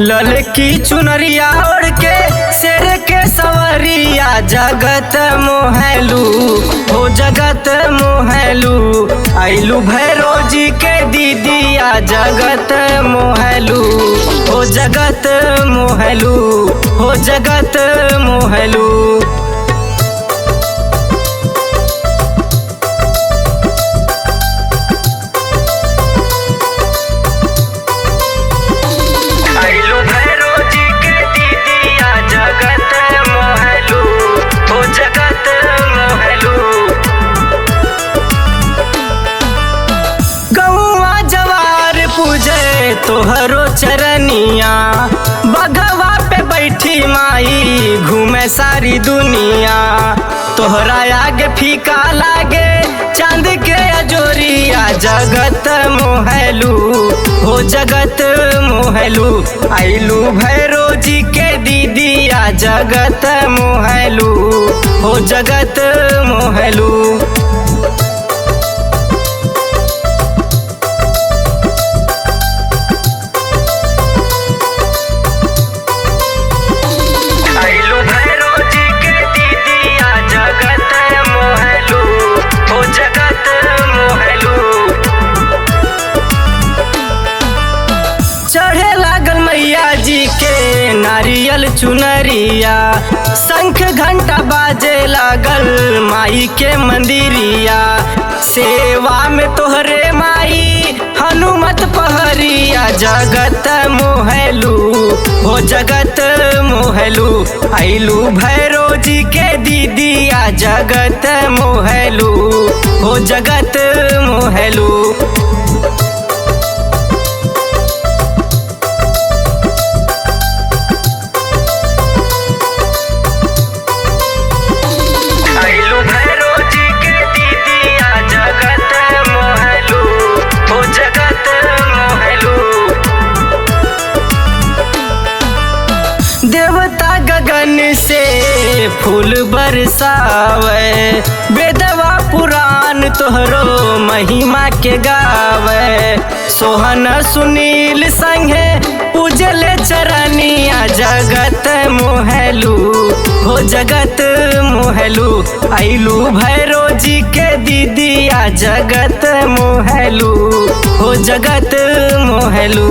ललकी चुनरिया ओढ़ के शेर के सवरिया जगत मोहलू हो जगत मोहलू। आइलू भैरो जी के दीदिया जगत मोहलू हो जगत मोहलू हो जगत मोहलू। तोहरो चरनिया बघवा पे बैठी माई घूमे सारी दुनिया। तोहरा आगे फीका लागे चांद के अजोरिया जगत मोहलू हो जगत मोहलू। आइलू भैरो जी के दीदिया जगत मोहलू हो जगत मोहलू। चढ़े लागल मैया जी के नारियल चुनरिया शंख घंटा बाजे लागल माई के मंदिरिया। सेवा में तोहरे माई हनुमत पहरिया जगत मोहलू हो जगत मोहलू। आइलू भैरो जी के दीदिया जगत मोहलू हो जगत मोहलू। देवता गगन से फूल बरसावे वेदवा पुराण तोहरो महिमा के गावे। सोहन सुनील संगे पूजले चरनिया जगत मोहलू हो जगत मोहलू। आइलू भैरो जी के दीदिया जगत मोहलू हो जगत मोहलू।